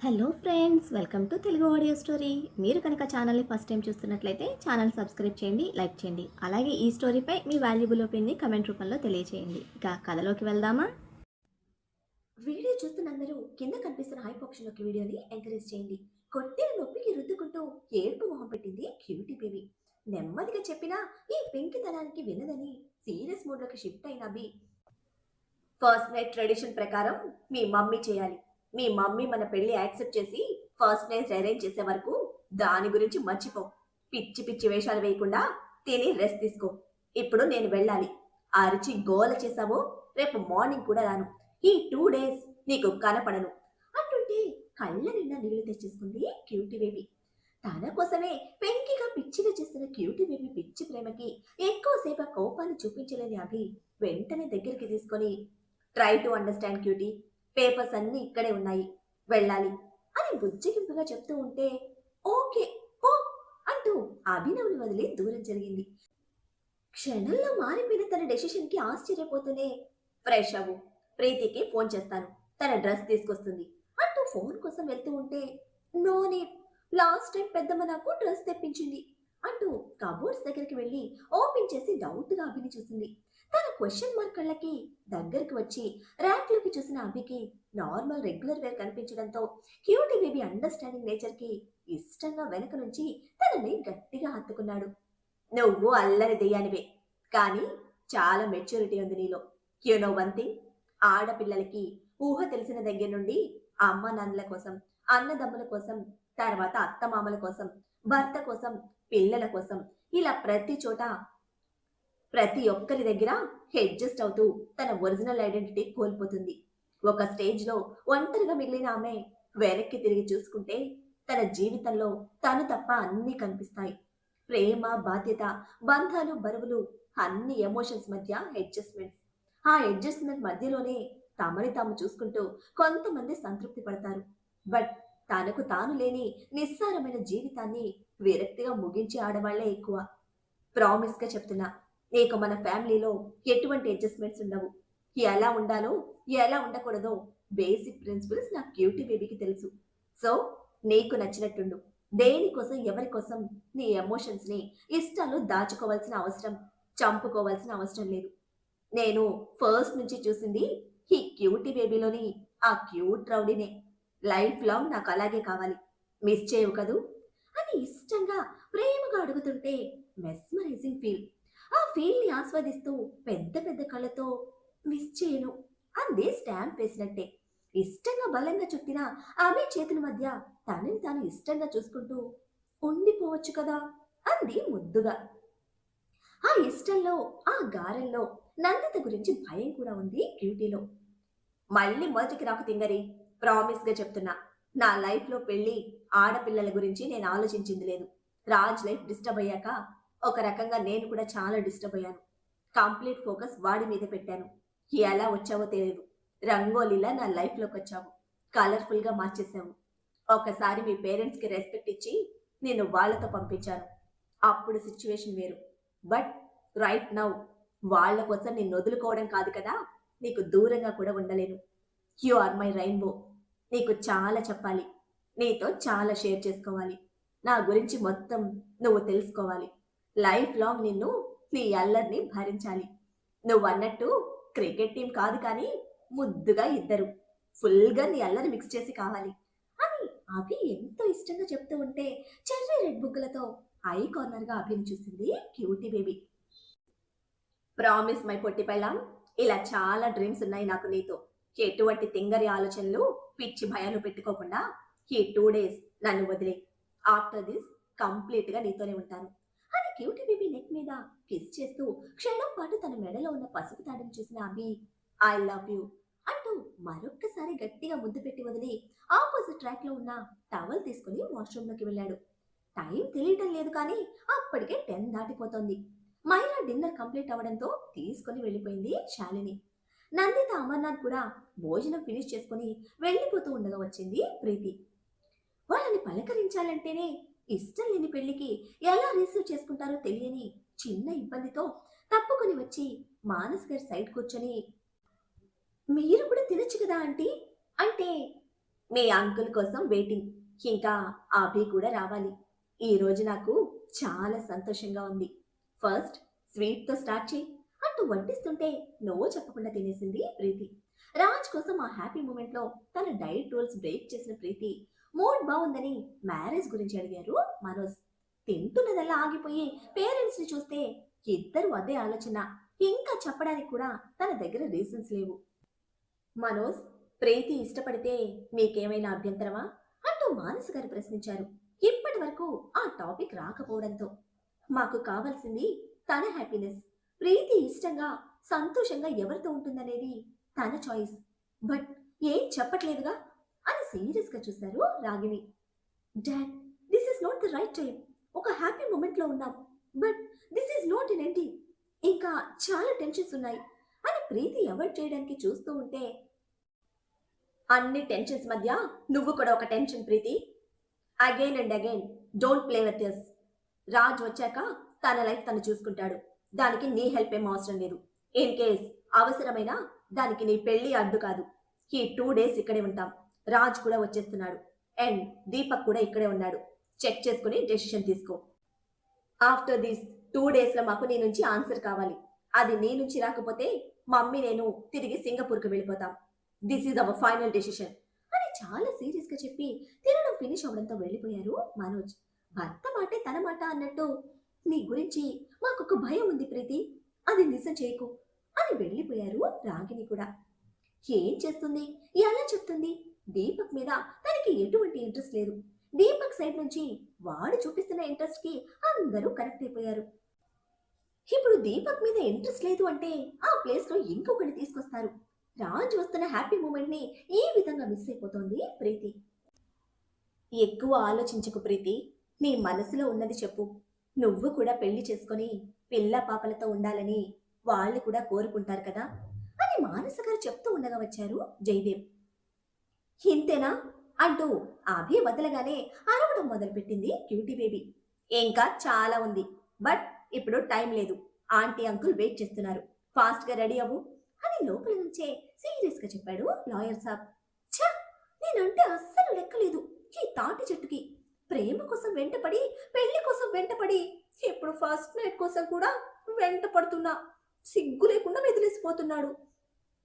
Hello friends, welcome to Telugu audio story. మీరు కనుక ఛానల్ని ఫస్ట్ టైం చూస్తున్నట్లయితే ఛానల్ సబ్స్క్రైబ్ చేయండి, లైక్ చేయండి. అలాగే ఈ స్టోరీపై మీ వాల్యుబుల్ ఒపీనియన్ని కమెంట్ రూపంలో తెలియజేయండి. ఇక కథలోకి వెళ్దామా? వీడియో చూస్తున్న అందరూ కింద కనిపిస్తున్న హైప్ ఆప్షన్లోకి వీడియోని ఎంకరేజ్ చేయండి. కొట్టిన నొప్పికి రుద్దుకుంటూ ఏడుపు మొహం పెట్టింది క్యూటీ బేబీ. నెమ్మదిగా చెప్పినా ఈ పెంకితనానికి వినదని సీరియస్ మోడ్లోకి షిఫ్ట్ అయిన అభి, ఫస్ట్ నైట్ ట్రెడిషన్ ప్రకారం మీ మమ్మీ చేయాలి. మీ మమ్మీ మన పెళ్లి యాక్సెప్ట్ చేసి ఫస్ట్ నైట్ అరేంజ్ చేసే వరకు దాని గురించి మర్చిపో. పిచ్చి పిచ్చి వేషాలు వేయకుండా తిని రెస్ట్ తీసుకో. ఇప్పుడు నేను వెళ్ళాలి. అరిచి గోల చేసావో రేపు మార్నింగ్ కూడా రాను. ఈ 2 days నీకు కనపడను అంటుంటే కళ్ళ నిండా నీళ్లు తెచ్చేసుకుంది క్యూటీ బేబీ. తన కోసమే పెంకిగా పిచ్చిగా చేస్తున్న క్యూటీ బేబీ పిచ్చి ప్రేమకి ఎక్కువసేపు కోపాన్ని చూపించలేని అభి వెంటనే దగ్గరికి తీసుకొని, try to understand cutie, papers అన్నీ ఇక్కడే ఉన్నాయి, వెళ్ళాలి అని బుజ్జగింపుగా చెప్తూ ఉంటే, ఓకే ఓ అంటూ అభినవ్ని వదిలి దూరం జరిగింది. క్షణంలో మారిపోయిన తన డెసిషన్ కి ఆశ్చర్యపోతూనే, ఫ్రెష్ అవ్వు, ప్రీతికి ఫోన్ చేస్తాను, తన డ్రెస్ తీసుకొస్తుంది అంటూ ఫోన్ కోసం వెళ్తూ ఉంటే, నో నీడ్, లాస్ట్ టైం పెద్దమ్మ నాకు డ్రెస్ తెప్పించింది అంటూ కబోర్డ్స్ దగ్గరికి వెళ్ళి ఓపెన్ చేసి డౌట్ గా అభిని చూసింది. తన క్వశ్చన్ మార్క్ కళ్ళకి దగ్గరికి వచ్చి ర్యాక్లోకి చూసిన అభికి నార్మల్ రెగ్యులర్ వేర్ కనిపించడంతో క్యూటీ బేబీ అండర్స్టాండింగ్ నేచర్ కి ఇష్టంగా వెనక నుంచి తనని గట్టిగా హత్తుకున్నాడు. నువ్వు అల్లరి దెయ్యానివే, కానీ చాలా మెచ్యూరిటీ ఉంది నీలో. యు నో వన్ థింగ్, ఆడపిల్లలకి ఊహ తెలిసిన దగ్గర నుండి అమ్మ నాన్నల కోసం, అన్నదమ్ముల కోసం, తర్వాత అత్తమామల కోసం, భర్త కోసం, పిల్లల కోసం, ఇలా ప్రతి చోట ప్రతి ఒక్కరి దగ్గర అడ్జస్ట్ అవుతూ తన ఒరిజినల్ ఐడెంటిటీ కోల్పోతుంది. ఒక స్టేజ్ లో ఒంటరిగా మిగిలిన ఆమె వెనక్కి తిరిగి చూసుకుంటే తన జీవితంలో తను తప్ప అన్నీ కనిపిస్తాయి. ప్రేమ, బాధ్యత, బంధాలు, బరువులు, అన్ని ఎమోషన్స్ మధ్య అడ్జస్ట్మెంట్స్. ఆ అడ్జస్ట్మెంట్ మధ్యలోనే తమని తాము చూసుకుంటూ కొంతమంది సంతృప్తి పడతారు. బట్ తనకు తాను లేని నిస్సారమైన జీవితాన్ని విరక్తిగా ముగించే ఆడవాళ్లే ఎక్కువ. ప్రామిస్ గా చెప్తున్నా, నీకు మన ఫ్యామిలీలో ఎటువంటి అడ్జస్ట్మెంట్స్ ఉండవు. ఎలా ఉండాలో ఎలా ఉండకూడదో బేసిక్ ప్రిన్సిపల్స్ నా క్యూటీ బేబీకి తెలుసు. సో నీకు నచ్చినట్టుండు. దేనికోసం ఎవరి కోసం నీ ఎమోషన్స్ ని, ఇష్టాలు దాచుకోవాల్సిన అవసరం, చంపుకోవాల్సిన అవసరం లేదు. నేను ఫస్ట్ నుంచి చూసింది ఈ క్యూటీ బేబీలోని ఆ క్యూట్ రౌడీనే. లైఫ్ లాంగ్ నాకు అలాగే కావాలి. మిస్ చేయవు కదూ అని ఇష్టంగా ప్రేమగా అడుగుతుంటే మెస్మరైజింగ్ ఫీల్. ఆ ఫీల్ ని ఆస్వాదిస్తూ పెద్ద పెద్ద కళ్ళతో, మిస్ చేయను అంది స్టాంప్ వేసినట్టే. ఇష్టంగా బలంగా చుట్టిన ఆమె చేతుల మధ్య తనని తాను ఇష్టంగా చూసుకుంటూ, ఉండిపోవచ్చు కదా అంది ముద్దుగా. ఆ ఇష్టంలో, ఆ గారంలో నందిత గురించి భయం కూడా ఉంది క్యూటీలో. మళ్ళీ మొదటికి నాకు తింగరి, ప్రామిస్ గా చెప్తున్నా, నా లైఫ్ లో పెళ్లి, ఆడపిల్లల గురించి నేను ఆలోచించింది లేదు. రాజ్ లైఫ్ డిస్టర్బ్ అయ్యాక ఒక రకంగా నేను కూడా చాలా డిస్టర్బ్ అయ్యాను. కంప్లీట్ ఫోకస్ వాడి మీద పెట్టాను. ఎలా వచ్చావో తెలియదు, రంగోలీలా నా లైఫ్ లోకి వచ్చావు, కలర్ఫుల్ గా మార్చేశావు. ఒకసారి మీ పేరెంట్స్ కి రెస్పెక్ట్ ఇచ్చి నేను వాళ్ళతో పంపించాను. అప్పుడు సిచ్యువేషన్ వేరు. బట్ రైట్ నౌ వాళ్ళ కోసం నేను వదులుకోవడం కాదు కదా, నీకు దూరంగా కూడా ఉండలేను. You are my rainbow. నీకు చాలా చెప్పాలి, నీతో చాలా షేర్ చేసుకోవాలి. నా గురించి మొత్తం నువ్వు తెలుసుకోవాలి. లైఫ్ లాంగ్ నిన్ను, నీ అల్లరిని భరించాలి. నువ్వు అన్నట్టు క్రికెట్ టీం కాదు కానీ ముద్దుగా ఇద్దరు ఫుల్గా నీ అల్లరి మిక్స్ చేసి కావాలి అని అభి ఎంతో ఇష్టంగా చెప్తూ ఉంటే చెర్రీ రెడ్ బుగ్గలతో ఐ కార్నర్ గా అభిని చూసింది క్యూటీ బేబీ. ప్రామిస్ మై పొట్టి పైలాం, ఇలా చాలా డ్రీమ్స్ ఉన్నాయి నాకు నీతో. ఎటువంటి తింగరి ఆలోచనలు, పిచ్చి భయాలు పెట్టుకోకుండా ఈ 2 days నన్ను వదిలే. ఆఫ్టర్ దిస్ కంప్లీట్ గా నీతోనే ఉంటాను అని క్యూటీ బేబీ నెక్ మీద కిస్ చేస్తూ క్షణం పాటు తన మెడలో ఉన్న పసుపు తాడును చూసిన అభి, ఐ లవ్ యూ అంటూ మరొక్కసారి గట్టిగా ముద్దు పెట్టి వదిలి ఆపోజిట్ ట్రాక్ లో ఉన్న టవల్ తీసుకుని వాష్రూమ్ లోకి వెళ్ళాడు. టైం తెలియటం లేదు కానీ అప్పటికే 10 దాటిపోతోంది. మైరా డిన్నర్ కంప్లీట్ అవ్వడంతో తీసుకుని వెళ్ళిపోయింది శాలిని. నందిత, అమర్నాథ్ కూడా భోజనం ఫినిష్ చేసుకుని వెళ్ళిపోతూ ఉండగా వచ్చింది ప్రీతి. వాళ్ళని పలకరించాలంటేనే ఇష్టం లేని పెళ్లికి ఎలా రిసీవ్ చేసుకుంటారో తెలియని చిన్న ఇబ్బందితో తప్పుకొని వచ్చి మానస్ గారి సైడ్ కూర్చొని, మీరు కూడా తినొచ్చు కదా ఆంటీ అంటే, మీ అంకుల్ కోసం వెయిటింగ్. ఇంకా అభి కూడా రావాలి. ఈరోజు నాకు చాలా సంతోషంగా ఉంది. ఫస్ట్ స్వీట్‌తో స్టార్ట్ చెయ్యి అంటూ వడ్డిస్తుంటే నో చెప్పకుండా తినేసింది ప్రీతి. రాజ్ కోసం ఆ హ్యాపీ మూమెంట్‌లో తన డైట్ రూల్స్ బ్రేక్ చేసిన ప్రీతి మూడ్ బావుందని మ్యారేజ్ గురించి అడిగారు మనోజ్. తింటున్నదల్లా ఆగిపోయి పేరెంట్స్‌ని చూస్తే ఇద్దరు అదే ఆలోచన. ఇంకా చెప్పడానికి కూడా తన దగ్గర రీజన్స్ లేవు. మనోజ్, ప్రీతి ఇష్టపడితే మీకేమైనా అభ్యంతరమా అంటూ మానస్ గారు ప్రశ్నించారు. ఇప్పటి వరకు ఆ టాపిక్ రాకపోవడంతో. మాకు కావాల్సింది తన హ్యాపీనెస్. ప్రీతి ఇష్టంగా సంతోషంగా ఎవరితో ఉంటుందనేది తన చాయిస్. బట్ ఏం చెప్పట్లేదుగా అని సీరియస్ గా చూశారు Ragini. Dad, this is not the right time. ఒక హ్యాపీ మూమెంట్ లో ఉన్నాం, but this is not in ending. ఇంకా చాలా టెన్షన్స్ ఉన్నాయి అని ప్రీతి అవాయిడ్ చేయడానికి చూస్తూ ఉంటే, అన్ని టెన్షన్స్ మధ్య నువ్వు కూడా ఒక tension Preethi. Again and again don't play with us. Raj వచ్చాక తన లైఫ్ తను చూసుకుంటాడు. దానికి నీ హెల్ప్ ఏం అవసరం లేదు. ఇన్ కేస్ అవసరమైనా దానికి నీ పెళ్లి అడ్డు కాదు. ఈ 2 days ఇక్కడే ఉంటాం. రాజ్ కూడా వచ్చేస్తున్నాడు అండ్ దీపక్ కూడా ఇక్కడే ఉన్నాడు. చెక్ చేసుకుని డెసిషన్ తీసుకో. ఆఫ్టర్ దిస్ 2 days లో మాకు నీ నుంచి ఆన్సర్ కావాలి. అది నీ నుంచి రాకపోతే మమ్మీ నేను తిరిగి సింగపూర్కి వెళ్ళిపోతాం. This is our final decision అని చాలా సీరియస్ గా చెప్పి తినడం ఫినిష్ అవడంతో వెళ్ళిపోయారు మనోజ్. భర్త మాటే తన మాట అన్నట్టు, నీ గురించి మాకొక భయం ఉంది ప్రీతి, అది నిజం చేయకు అని వెళ్ళిపోయారు రాగిని కూడా. ఏం చేస్తుంది, ఎలా చెప్తుంది? దీపక్ మీద తనకి ఎటువంటి ఇంట్రెస్ట్ లేదు. దీపక్ సైడ్ నుంచి వాడు చూపిస్తున్న ఇంట్రెస్ట్ కి అందరూ కనెక్ట్ అయిపోయారు. ఇప్పుడు దీపక్ మీద ఇంట్రెస్ట్ లేదు అంటే ఆ ప్లేస్ లో ఇంకొకటి తీసుకొస్తారు. రాజ్ వస్తున్న హ్యాపీ మూమెంట్ ని ఈ విధంగా మిస్ అయిపోతోంది ప్రీతి. ఎక్కువ ఆలోచించకు ప్రీతి, నీ మనసులో ఉన్నది చెప్పు. నువ్వు కూడా పెళ్లి చేసుకొని పిల్ల పాపలతో ఉండాలని వాళ్ళు కూడా కోరుకుంటారు కదా అని మానస గారు చెప్తూ ఉండగా వచ్చారు జయదేవ్. ఇంతేనా అంటూ అభి వదలగానే అరవడం మొదలుపెట్టింది క్యూటీ బేబీ. ఇంకా చాలా ఉంది, బట్ ఇప్పుడు టైం లేదు. ఆంటీ అంకుల్ వెయిట్ చేస్తున్నారు. ఫాస్ట్ గా రెడీ అవ్వు అని లోపల నుంచే సీరియస్ గా చెప్పాడు లాయర్ సాబ్. ఛ, నేనంటే అస్సలు లెక్కలేదు ఈ తాటి చెట్టుకి. ప్రేమ కోసం వెంటపడి, పెళ్లి కోసం వెంటపడి, ఇప్పుడు ఫస్ట్ నైట్ కోసం కూడా వెంట పడుతున్నా. సిగ్గు లేకుండా మెదిలేసిపోతున్నాడు.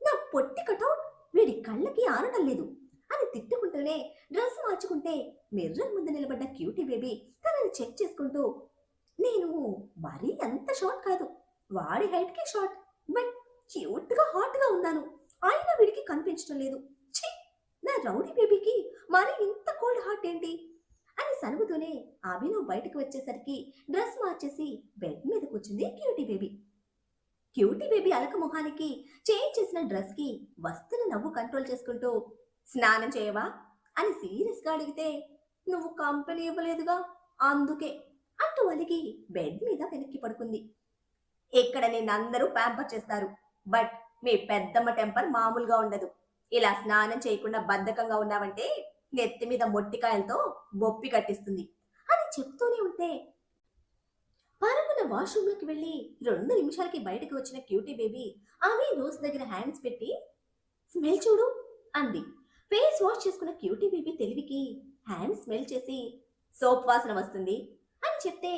నా పొట్టి కటౌట్ వీడి కళ్ళకి ఆనటం లేదు అని తిట్టుకుంటూనే డ్రెస్ మార్చుకుంటే మిర్రర్ ముందు నిలబడ్డ క్యూటీ బేబీ తనని చెక్ చేసుకుంటూ, నేను మరీ అంత షార్ట్ కాదు, వాడి హైట్ కి షార్ట్, బట్ క్యూట్ గా హాట్ గా ఉన్నాను. అయినా వీడికి కనిపించడం లేదు. ఛీ, నా రౌడీ బేబీకి మరి ఇంత కోల్డ్ హార్ట్ ఏంటి అని సనుగుతూనే అభినవ్ బయటకు వచ్చేసరికి డ్రెస్ మార్చేసి బెడ్ మీద కూర్చుంది క్యూటీ బేబీ. క్యూటీ బేబీ అలక మొహానికి చేంజ్ చేసిన డ్రెస్ కి వస్తున్న నవ్వు కంట్రోల్ చేసుకుంటూ, స్నానం చేయవా అని సీరియస్ గా అడిగితే, నువ్వు కంపెనీ ఇవ్వలేదుగా అందుకే అంటూ అలిగి బెడ్ మీద వెనక్కి పడుకుంది. ఇక్కడ నిన్నందరూ ప్యాంపర్ చేస్తారు, బట్ మీ పెద్దమ్మ టెంపర్ మామూలుగా ఉండదు. ఇలా స్నానం చేయకుండా బద్ధకంగా ఉన్నావంటే నెత్తి మీద మొట్టికాయలతో బొప్పి కట్టిస్తుంది అని చెప్తూనే ఉంటే పరుగున వాష్రూమ్ లోకి వెళ్లి 2 నిమిషాలకి బయటకు వచ్చిన క్యూటీ బేబీ అవి నోస్ దగ్గర హ్యాండ్స్ పెట్టి, స్మెల్ చూడు అంది. ఫేస్ వాష్ చేసుకున్న క్యూటీ బేబీ తెలివికి హ్యాండ్ స్మెల్ చేసి, సోప్ వాసన వస్తుంది అని చెప్తే,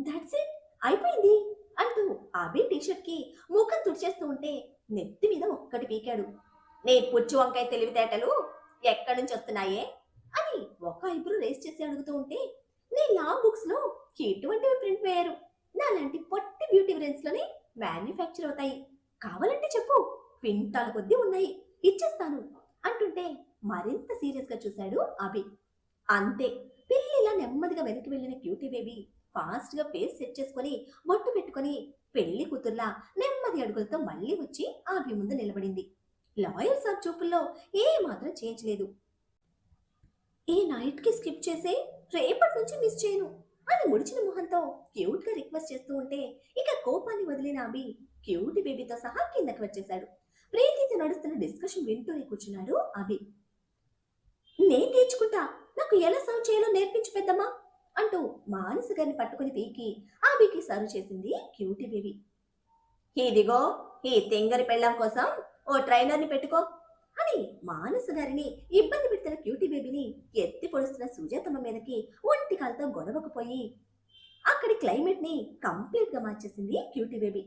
దట్స్ ఇట్ అయిపోయింది అంటూ అభి టీషర్ట్ కి ముఖం తుడిచేస్తూ ఉంటే నెత్తి మీద ఒక్కటి పీకాడు. నీ పుచ్చు వంకాయ తెలివితేటలు ఎక్కడి నుంచి వస్తున్నాయే అని ఒక ఐబ్రో రేస్ చేసి అడుగుతూ ఉంటే, నీ లా బుక్స్ లో ఎటువంటివి ప్రింట్ వేయరు, నాలాంటి పొట్టి బ్యూటీ బ్రెయిన్స్ లోనే మ్యానుఫ్యాక్చర్ అవుతాయి, కావాలంటే చెప్పు, క్వింటాల కొద్దీ ఉన్నాయి, ఇచ్చేస్తాను అంటుంటే మరింత సీరియస్ గా చూశాడు అభి. అంతే, పిల్లిలా నెమ్మదిగా వెనక్కి వెళ్ళిన క్యూటీ బేబీ ఫాస్ట్ గా ఫేస్ సెట్ చేసుకుని బొట్టు పెట్టుకుని పెళ్లి కూతుర్లా నెమ్మది అడుగులతో మళ్ళీ వచ్చి అభి ముందు నిలబడింది. లాయర్ సాబ్ చూపుల్లో ఏ మాత్రం చేంజ్ లేదు. ఈ నైట్ కి స్కిప్ చేసే, రేపటి నుంచి మిస్ చేయను అని ముడిచిన మొహంతో క్యూట్ గా రిక్వెస్ట్ చేస్తూ ఉంటే ఇక కోపాన్ని వదిలిన అభి క్యూట్ బేబీతో సహా కిందకి వచ్చేశాడు. ప్రీతితో నడుస్తున్న డిస్కషన్ వింటూనే కూర్చున్నాడు అభి. నేను నేర్చుకుంటా, నాకు ఎలా సర్వ్ చేయాలో నేర్పించు పెద్దమ్మా అంటూ మానస గారిని పట్టుకుని పీకి అభికి సర్వ్ చేసింది క్యూటీ బేబీ. ఇదిగో ఈ తెంగరి పెళ్ళాం కోసం ఓ ట్రైనర్ని పెట్టుకో అని అని మానస గారిని ఇబ్బంది పెడుతున్న క్యూటీ బేబీని ఎత్తి పొడుస్తున్న సుజాతమ్మ మీదకి ఒంటి కాలతో గొడవకు పోయి అక్కడి క్లైమేట్ ని కంప్లీట్ గా మార్చేసింది క్యూటీ బేబీ.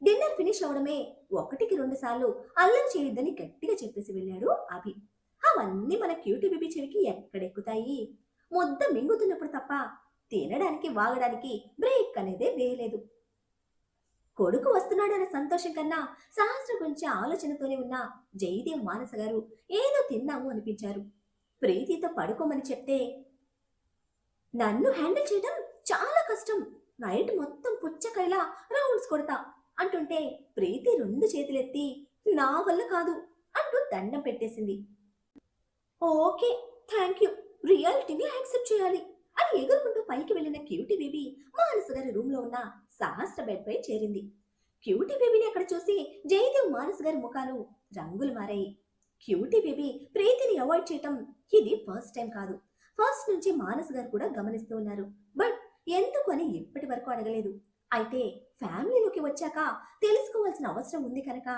డిన్నర్ ఫినిష్ అవడమే ఒకటికి 2 సార్లు అల్లం చేయొద్దని గట్టిగా చెప్పేసి వెళ్ళాడు అభి. అవన్నీ మన క్యూటీ బేబీ చెవికి ఎక్కడెక్కుతాయి? ముద్ద మింగుతున్నప్పుడు తప్ప తినడానికి వాగడానికి బ్రేక్ అనేదే వేయలేదు. కొడుకు వస్తున్నాడన్న సంతోషం కన్నా సహస్ర గురించి ఆలోచనతోనే ఉన్న జయదేవ్ మానస గారు ఏదో తిన్నాము అనిపించారు. ప్రీతితో పడుకోమని చెప్తే నన్ను హ్యాండిల్ చేయడం చాలా కష్టం, నైట్ మొత్తం పుచ్చకాయలా రౌండ్స్ కొడతా అంటుంటే ప్రీతి 2 చేతులెత్తి నా వల్ల కాదు అంటూ దండం పెట్టేసింది. ఓకే, థ్యాంక్ యూ, రియాలిటీని యాక్సెప్ట్ చేయాలి అని ఎగురుకుంటూ పైకి వెళ్ళిన క్యూటీ బేబీ మానస గారి రూమ్ లో ఉన్న సహస్ర బెడ్ పై చేరింది. క్యూటీ బేబీని అక్కడ చూసి జయదేవ్ మానస గారి ముఖాలు రంగులు మారాయి. క్యూటీ బేబీ ప్రీతిని అవాయిడ్ చేయటం ఇది ఫస్ట్ టైం కాదు. ఫస్ట్ నుంచి మానస గారు కూడా గమనిస్తూ ఉన్నారు. బట్ ఎందుకు అని ఇప్పటి వరకు అడగలేదు. అయితే ఫ్యామిలీలోకి వచ్చాక తెలుసుకోవాల్సిన అవసరం ఉంది కనుక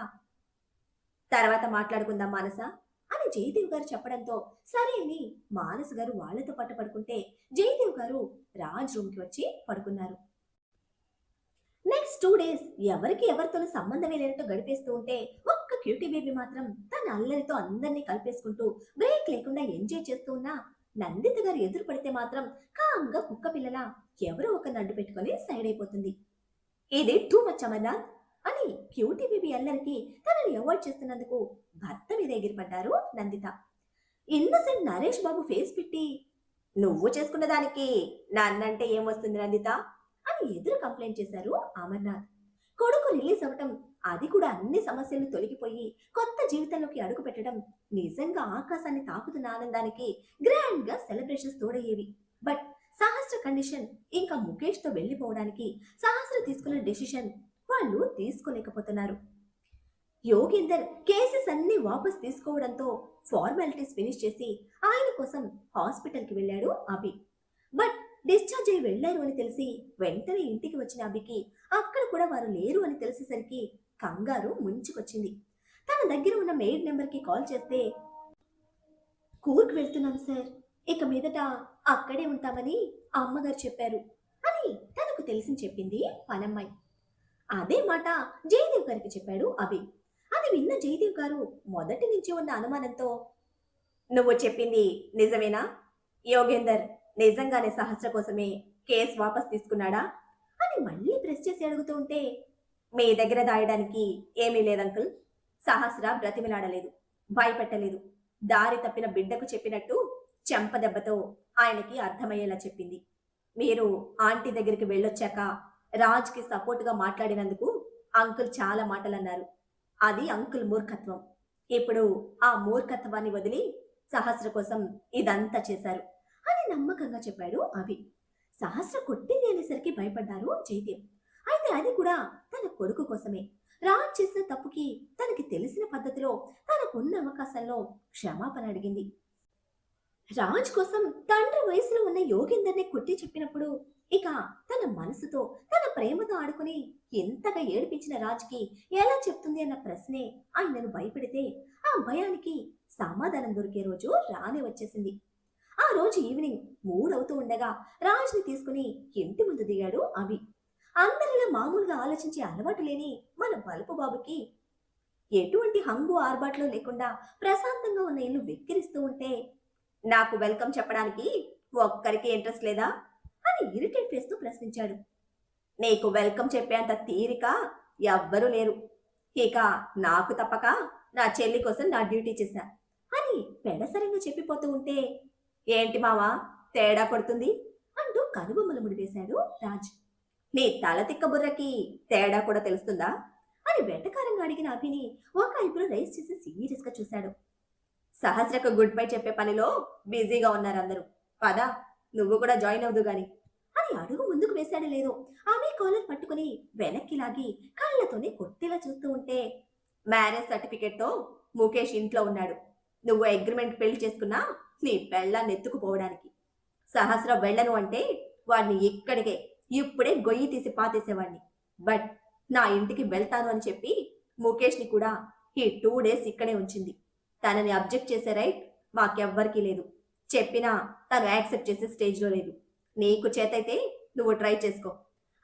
తర్వాత మాట్లాడుకుందాం మానస అని జయదేవ్ గారు చెప్పడంతో సరే అని మానస గారు వాళ్లతో పాటు పడుకుంటే జయదేవ్ గారు రాజ్ రూమ్ కి వచ్చి పడుకున్నారు. నెక్స్ట్ 2 డేస్ ఎవరికి ఎవరితోనూ సంబంధమే లేనట్టు గడిపేస్తూ ఉంటే ఒక్క క్యూటీ బేబీ మాత్రం తన అల్లరితో అందరినీ కలిపేసుకుంటూ బ్రేక్ లేకుండా ఎంజాయ్ చేస్తూ ఉన్నా నందిత గారు ఎదురు పడితే మాత్రం కామ్గా కుక్క పిల్లల ఎవరో ఒక నడ్డు పెట్టుకుని సైడ్ అయిపోతుంది. ఇది టూ మచ్ అమర్నాథ్ అని క్యూటీ బేబీ అల్లరికి తనని అవాయిడ్ చేస్తున్నందుకు భర్త మీద ఎగిరిపడ్డారు నందిత. ఇన్నోసెంట్ నరేష్ బాబు ఫేస్ పెట్టి నువ్వు చేసుకున్న దానికి నన్నంటే ఏమొస్తుంది నందిత అని ఎదురు కంప్లైంట్ చేశారు అమర్నాథ్. కొడుకు రిలీజ్ అవటం, అది కూడా అన్ని సమస్యలు తొలగిపోయి కొత్త జీవితంలోకి అడుగు పెట్టడం నిజంగా ఆకాశాన్ని తాకుతున్న ఆనందానికి గ్రాండ్ గా సెలబ్రేషన్స్ తోడయ్యేవి. బట్ సహస్ర కండిషన్ ఇంకా ముఖేష్ తో వెళ్లిపోవడానికి సహస్ర తీసుకున్న డెసిషన్ వాళ్ళు తీసుకోలేకపోతున్నారు. యోగేందర్ కేసెస్ అన్ని వాపస్ తీసుకోవడంతో ఫార్మాలిటీస్ ఫినిష్ చేసి ఆయన కోసం హాస్పిటల్ కి వెళ్ళాడు అభి. బట్ డిశ్చార్జ్ అయి వెళ్లారు అని తెలిసి వెంటనే ఇంటికి వచ్చిన అభికి అక్కడ కూడా వారు లేరు అని తెలిసేసరికి కంగారు ముంచుకొచ్చింది. తన దగ్గర ఉన్న మెయిడ్ నెంబర్ కి కాల్ చేస్తే కూర్కు వెళ్తున్నాం సార్, ఇక మీదట అక్కడే ఉంటామని అమ్మగారు చెప్పారు అని తనకు తెలిసి చెప్పింది పనమ్మాయి. అదే మాట జయదేవ్ గారికి చెప్పాడు అభి. అది విన్న జయదేవ్ గారు మొదటి నుంచి ఉన్న అనుమానంతో నువ్వు చెప్పింది నిజమేనా? యోగేందర్ నిజంగానే సహస్ర కోసమే కేసు వాపస్ తీసుకున్నాడా అని మళ్ళీ ప్రెస్ చేసి అడుగుతూ ఉంటే మీ దగ్గర దాయడానికి ఏమీ లేదంకుల్. సహస్ర బ్రతిమిలాడలేదు, భయపెట్టలేదు. దారి తప్పిన బిడ్డకు చెప్పినట్టు చెంపదెబ్బతో ఆయనకి అర్థమయ్యేలా చెప్పింది. మీరు ఆంటీ దగ్గరికి వెళ్ళొచ్చాక రాజ్కి సపోర్టుగా మాట్లాడినందుకు అంకుల్ చాలా మాటలు అన్నారు. అది అంకుల్ మూర్ఖత్వం. ఇప్పుడు ఆ మూర్ఖత్వాన్ని వదిలి సహస్ర కోసం ఇదంతా చేశారు అని నమ్మకంగా చెప్పాడు అభి. సహస్ర కొట్టింది అనేసరికి భయపడ్డారు జయదేవ్. అయితే అది కూడా తన కొడుకు కోసమే. రాజ్ చేసిన తప్పుకి తనకి తెలిసిన పద్ధతిలో తనకున్న అవకాశంలో క్షమాపణ అడిగింది. రాజ్ కోసం తండ్రి వయసులో ఉన్న యోగేందర్ని కొట్టి చెప్పినప్పుడు ఇక తన మనసుతో తన ప్రేమతో ఆడుకుని ఎంతగా ఏడిపించిన రాజ్కి ఎలా చెప్తుంది అన్న ప్రశ్నే ఆయనను భయపెడితే ఆ భయానికి సమాధానం దొరికే రోజు రానే వచ్చేసింది. ఆ రోజు ఈవినింగ్ 3 అవుతూ ఉండగా రాజ్ని తీసుకుని ఇంటి ముందు దిగాడు అభి. అందరిలా మామూలుగా ఆలోచించే అలవాటు లేని మన బలుపు బాబుకి ఎటువంటి హంగు ఆర్బాట్లో లేకుండా ప్రశాంతంగా ఉన్న ఇల్లు వెక్కిరిస్తూ ఉంటే నాకు వెల్కమ్ చెప్పడానికి ఒక్కరికి ఇంట్రెస్ట్ లేదా అని ఇరిటేట్ చేస్తూ ప్రశ్నించాడు. నీకు వెల్కమ్ చెప్పేంత తీరిక ఎవ్వరూ లేరు, ఇక నాకు తప్పక నా చెల్లి కోసం నా డ్యూటీ చేశా అని పెడసరంగా చెప్పిపోతూ ఉంటే ఏంటి మావా తేడా కొడుతుంది అంటూ కనుబొమ్మలు ముడివేశాడు రాజ్. నీ తల తిక్క బుర్రకి తేడా కూడా తెలుస్తుందా అని వెటకారంగా అడిగిన అభిని ఒక ఐబ్రో రైస్ చేసి సీరియస్ గా చూశాడు. సహస్రకు గుడ్ బై చెప్పే పనిలో బిజీగా ఉన్నారు అందరూ, పదా నువ్వు కూడా జాయిన్ అవుదు గాని అని అడుగు ముందుకు వేశాడు. లేదో ఆమె కాలర్ పట్టుకుని వెనక్కి లాగి కళ్ళతోనే కొట్టేలా చూస్తూ ఉంటే మ్యారేజ్ సర్టిఫికేట్ తో ముఖేష్ ఇంట్లో ఉన్నాడు. నువ్వు అగ్రిమెంట్ పెళ్లి చేసుకున్నా నీ పెళ్ళాన్ని ఎత్తుకుపోవడానికి. సహస్ర వెళ్ళను అంటే వాడిని ఇక్కడికే ఇప్పుడే గొయ్యి తీసి పాతేసేవాడిని. బట్ నా ఇంటికి వెళ్తాను అని చెప్పి ముఖేష్ని కూడా ఈ 2 డేస్ ఇక్కడే ఉంచింది. తనని అబ్జెక్ట్ చేసే రైట్ మాకెవ్వరికీ లేదు. చెప్పినా తను యాక్సెప్ట్ చేసే స్టేజ్‌లో లేదు. నీకు చేతైతే నువ్వు ట్రై చేసుకో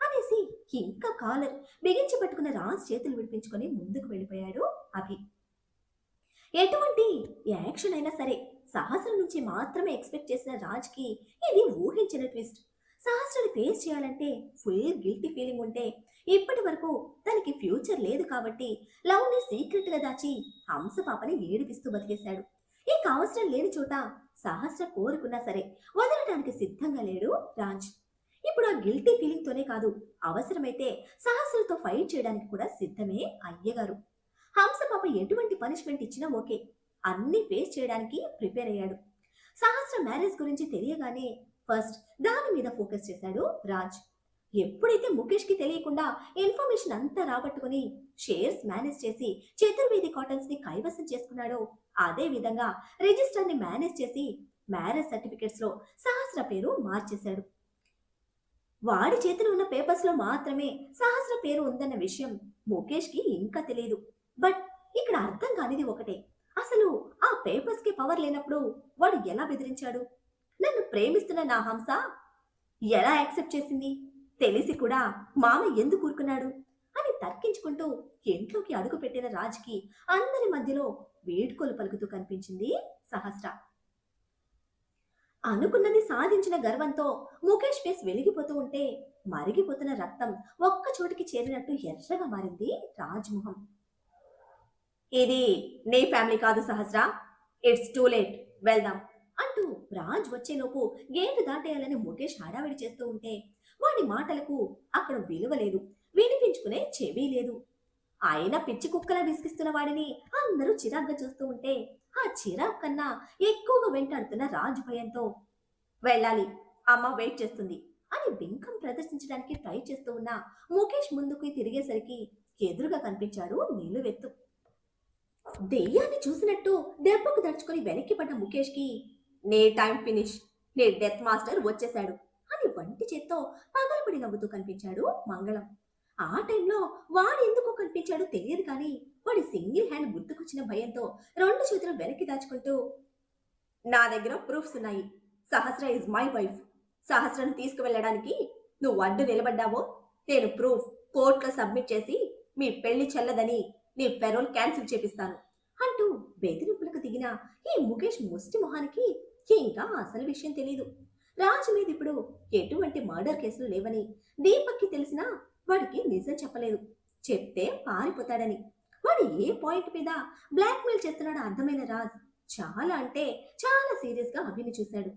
అనేసి ఇంకా కాలర్ బిగించి పట్టుకున్న రాజ్ చేతులు విడిపించుకొని ముందుకు వెళ్ళిపోయాడు అభి. ఎటువంటి యాక్షన్ అయినా సరే సహస్రం నుంచి మాత్రమే ఎక్స్పెక్ట్ చేసిన రాజ్కి ఇది ఊహించిన ట్విస్ట్. సహస్రని ఫేస్ చేయాలంటే ఫుల్ గిల్టీ ఫీలింగ్ ఉంటే ఇప్పటి వరకు తనకి ఫ్యూచర్ లేదు కాబట్టి లవ్ ని సీక్రెట్ గా దాచి హంస పాపని ఏడిపిస్తూ బతికేశాడు. ఇక అవసరం లేని చోట సహస్ర కోరుకున్నా సరే వదలడానికి సిద్ధంగా లేడు రాజ్. ఇప్పుడు ఆ గిల్టీ ఫీలింగ్ తోనే కాదు, అవసరమైతే సహస్రతో ఫైట్ చేయడానికి కూడా సిద్ధమే అయ్యగారు. హంస పాప ఎటువంటి పనిష్మెంట్ ఇచ్చినా ఓకే, అన్ని ఫేస్ చేయడానికి ప్రిపేర్ అయ్యాడు. సహస్ర మ్యారేజ్ గురించి తెలియగానే ఫస్ట్ దాని మీద ఫోకస్ చేశాడు రాజ్. ఎప్పుడైతే ముఖేష్ కి తెలియకుండా ఇన్ఫర్మేషన్ అంతా రాబట్టుకుని షేర్స్ మేనేజ్ చేసి చతుర్వేది కాటన్స్ ని కైవసం చేసుకున్నాడో అదే విధంగా రిజిస్టర్ ని మేనేజ్ చేసి మ్యారేజ్ సర్టిఫికెట్స్ లో సహస్ర పేరు మార్చేశాడు. వాడి చేతిలో ఉన్న పేపర్స్ లో మాత్రమే సహస్ర పేరు ఉందన్న విషయం ముఖేష్ కి ఇంకా తెలియదు. బట్ ఇక్కడ అర్థం కానిది ఒకటే, అసలు ఆ పేపర్స్ కి పవర్ లేనప్పుడు వాడు ఎలా బెదిరించాడు? నన్ను ప్రేమిస్తున్న నా హంస ఎలా యాక్సెప్ట్ చేసింది? తెలిసి కూడా మామ ఎందుకు ఊరుకున్నాడు అని తర్కించుకుంటూ ఇంట్లోకి అడుగు పెట్టిన రాజ్కి అందరి మధ్యలో వేడుకోలు పలుకుతూ కనిపించింది సహస్ర. అనుకున్నది సాధించిన గర్వంతో ముఖేష్ ఫేస్ వెలిగిపోతూ ఉంటే మరిగిపోతున్న రక్తం ఒక్క చోటికి చేరినట్టు ఎర్రగా మారింది రాజ్మోహం. ఇది నీ ఫ్యామిలీ కాదు సహస్ర, ఇట్స్ టూ లేట్, వెళ్దాం అంటూ రాజ్ వచ్చేలోపు గేటు దాటేయాలని ముఖేష్ హడావిడి చేస్తూ ఉంటే వాడి మాటలకు అక్కడ విలువ లేదు, వినిపించుకునే చెవి లేదు. ఆయన పిచ్చి కుక్కలా విసిగిస్తున్న వాడిని అందరూ చిరాగ్గా చూస్తూ ఉంటే ఆ చిరాగ్ కన్నా ఎక్కువగా వెంటాడుతున్న రాజ్ భయంతో వెళ్ళాలి, అమ్మ వెయిట్ చేస్తుంది అని బింకం ప్రదర్శించడానికి ట్రై చేస్తూ ఉన్న ముఖేష్ ముందుకు తిరిగేసరికి ఎదురుగా కనిపించాడు నిలువెత్తు. దెయ్యాన్ని చూసినట్టు దెబ్బకు దడుచుకుని వెనక్కి పడ్డ ముఖేష్ కి నీ టైం ఫినిష్, నీ డెత్ మాస్టర్ వచ్చేశాడు అని వంటి చేత్తో పగలపడి నవ్వుతూ కనిపించాడు మంగళం. ఆ టైంలో వాడు ఎందుకు కనిపించాడో తెలియదు కానీ వాడి సింగిల్ హ్యాండ్ గుర్తుకొచ్చిన భయంతో రెండు చేతులు వెనక్కి దాచుకుంటూ నా దగ్గర ప్రూఫ్స్ ఉన్నాయి, సహస్ర ఇస్ మై వైఫ్, సహస్రను తీసుకువెళ్ళడానికి నువ్వు అడ్డు నిలబడ్డావో నేను ప్రూఫ్ కోర్టులో సబ్మిట్ చేసి మీ పెళ్లి చెల్లదని నీ పెరోల్ క్యాన్సిల్ చేపిస్తాను అంటూ బెదిరింపులకు దిగిన ఈ ముఖేష్ ముష్టి మొహానికి ఇంకా అసలు విషయం తెలీదు. రాజు మీద ఇప్పుడు ఎటువంటి మర్డర్ కేసులు లేవని దీపక్కి తెలిసినా వాడికి నిజం చెప్పలేదు, చెప్తే పారిపోతాడని. వాడు ఏ పాయింట్ మీద బ్లాక్ మెయిల్ చేస్తున్నాడో అర్థమైన రాజ్ చాలా అంటే చాలా సీరియస్ గా అభిని చూశాడు.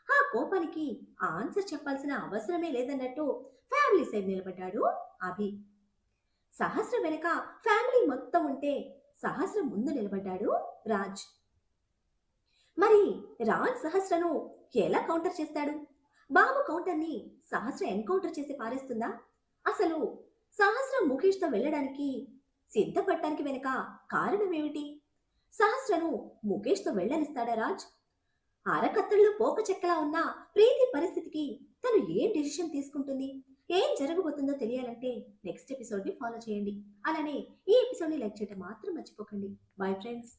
ఆ కోపానికి ఆన్సర్ చెప్పాల్సిన అవసరమే లేదన్నట్టు ఫ్యామిలీ సైడ్ నిలబడ్డాడు అభి. సహస్ర వెనక ఫ్యామిలీ మొత్తం ఉంటే సహస్ర ముందు నిలబడ్డాడు రాజ్. మరి రాజ్ సహస్రను ఎలా కౌంటర్ చేస్తాడు? బాబు కౌంటర్ని సహస్ర ఎన్కౌంటర్ చేసి పారేస్తుందా? అసలు సహస్ర ముఖేష్ తో వెళ్ళడానికి సిద్ధపడటానికి వెనుక కారణం ఏమిటి? సహస్రను ముఖేష్ తో వెళ్ళనిస్తాడా రాజ్? అరకత్తల్లో పోక చెక్కలా ఉన్న ప్రీతి పరిస్థితికి తను ఏం డెసిషన్ తీసుకుంటుంది, ఏం జరగబోతుందో తెలియాలంటే నెక్స్ట్ ఎపిసోడ్ ని ఫాలో చేయండి. అలానే ఈ ఎపిసోడ్ ని లైక్ చేయడం మాత్రం మర్చిపోకండి. Bye friends.